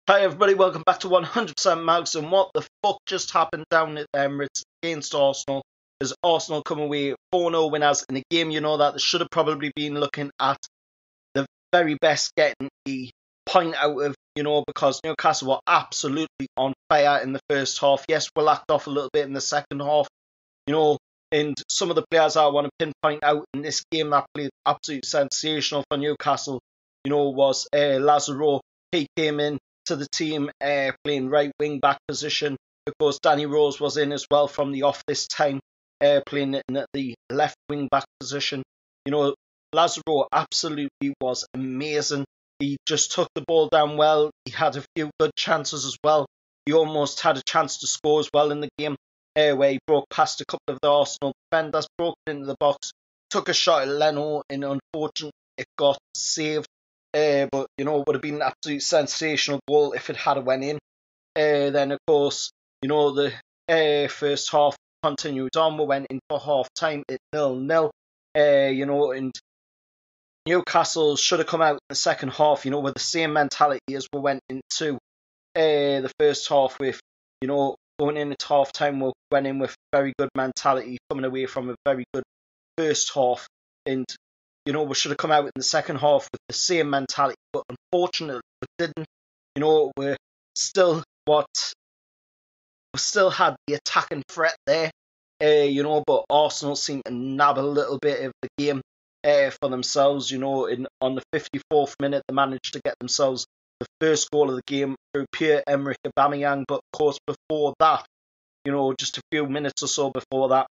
Hi everybody, welcome back to 100% Mags. And what the fuck just happened down at the Emirates against Arsenal? As Arsenal come away 4-0 winners in a game that they should have probably been looking at the very best getting a point out of, because Newcastle were absolutely on fire in the first half. Yes, we lacked off a little bit in the second half, and some of the players I want to pinpoint out in this game that played absolutely sensational for Newcastle, was Lazaro. He came in to the team playing right wing back position. Of course, Danny Rose was in as well from the off this time, playing in the left wing back position. Lazaro absolutely was amazing. He just took the ball down well. He had a few good chances as well. He almost had a chance to score as well in the game, where he broke past a couple of the Arsenal defenders, broke into the box, took a shot at Leno, and unfortunately it got saved. But it would have been an absolute sensational goal if it had went in. Then of course, the first half continued on. We went in for half time at 0-0. And Newcastle should have come out in the second half, with the same mentality as we went into the first half with, going in at half time. We went in with very good mentality, coming away from a very good first half, and we should have come out in the second half with the same mentality, but unfortunately we didn't. We still had the attacking threat there, but Arsenal seemed to nab a little bit of the game for themselves. On the 54th minute, they managed to get themselves the first goal of the game through Pierre-Emerick Aubameyang. But of course, before that, just a few minutes or so before that,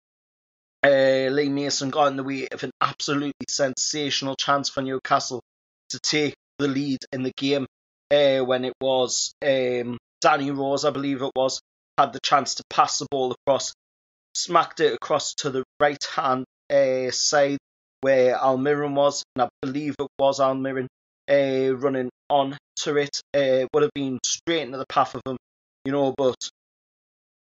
Lee Mason got in the way of an absolutely sensational chance for Newcastle to take the lead in the game, when it was Danny Rose, I believe it was, had the chance to pass the ball across, smacked it across to the right hand side where Almiron was, and I believe it was Almiron running on to it. Would have been straight into the path of him, but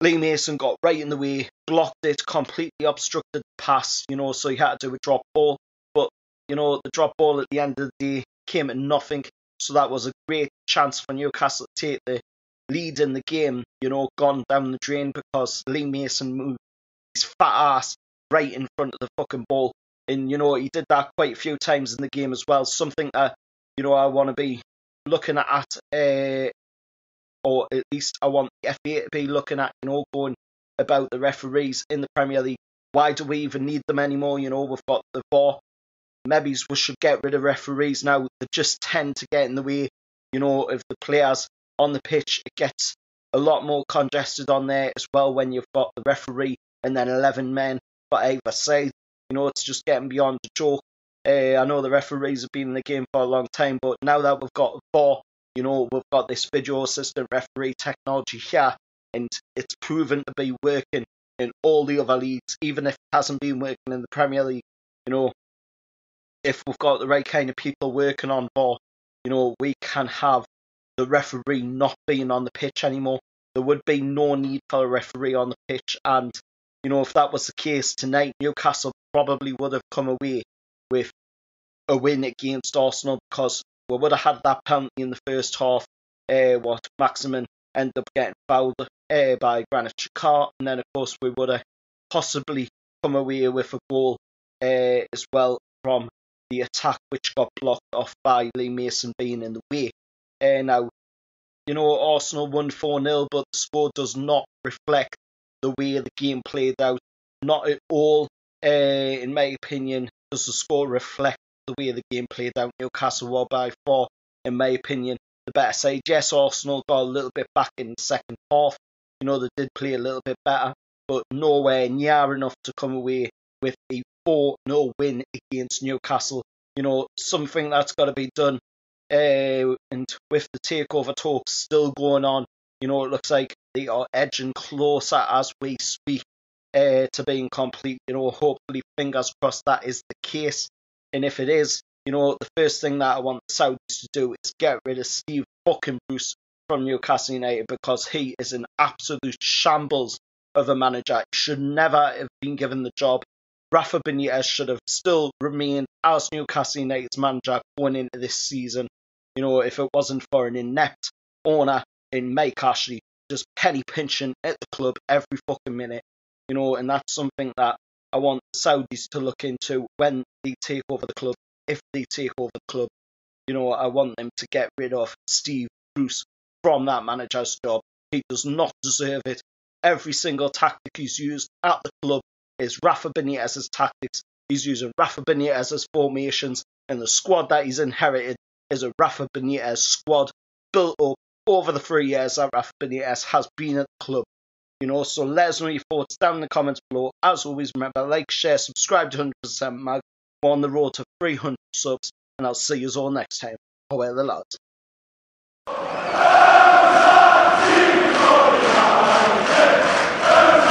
Lee Mason got right in the way, blocked it, completely obstructed the pass, so he had to do a drop ball. But, the drop ball at the end of the day came at nothing. So that was a great chance for Newcastle to take the lead in the game, gone down the drain because Lee Mason moved his fat ass right in front of the fucking ball. And, he did that quite a few times in the game as well. Something that, I want to be looking at, or at least I want the FA to be looking at, going about the referees in the Premier League. Why do we even need them anymore? We've got the VAR. Maybe we should get rid of referees now. They just tend to get in the way, of the players on the pitch. It gets a lot more congested on there as well when you've got the referee and then 11 men for either side. It's just getting beyond the joke. I know the referees have been in the game for a long time, but now that we've got VAR, we've got this video assistant referee technology here, and it's proven to be working in all the other leagues, even if it hasn't been working in the Premier League. If we've got the right kind of people working on VAR, we can have the referee not being on the pitch anymore. There would be no need for a referee on the pitch, and if that was the case tonight, Newcastle probably would have come away with a win against Arsenal, because we would have had that penalty in the first half, what Maximin ended up getting fouled by Granit Xhaka, and then of course we would have possibly come away with a goal as well from the attack, which got blocked off by Lee Mason being in the way. Now, Arsenal won 4-0, but the score does not reflect the way the game played out. Not at all, in my opinion, does the score reflect the way the game played out. Newcastle were by far, in my opinion, the better side. Yes, Arsenal got a little bit back in the second half. They did play a little bit better, but nowhere near enough to come away with a 4-0 win against Newcastle. Something that's got to be done. And with the takeover talks still going on, it looks like they are edging closer as we speak to being complete. Hopefully, fingers crossed, that is the case. And if it is, the first thing that I want the Saudis to do is get rid of Steve fucking Bruce from Newcastle United, because he is an absolute shambles of a manager. He should never have been given the job. Rafa Benitez should have still remained as Newcastle United's manager going into this season, if it wasn't for an inept owner in Mike Ashley just penny pinching at the club every fucking minute, you know, and that's something that I want the Saudis to look into when they take over the club, if they take over the club. You know, I want them to get rid of Steve Bruce from that manager's job. He does not deserve it. Every single tactic he's used at the club is Rafa Benitez's tactics. He's using Rafa Benitez's formations, and the squad that he's inherited is a Rafa Benitez squad built up over the 3 years that Rafa Benitez has been at the club. You know, so let us know your thoughts down in the comments below. As always, remember, like, share, subscribe to 100% Mag. We're on the road to 300 subs, and I'll see you all next time. Away the lads. AFTV!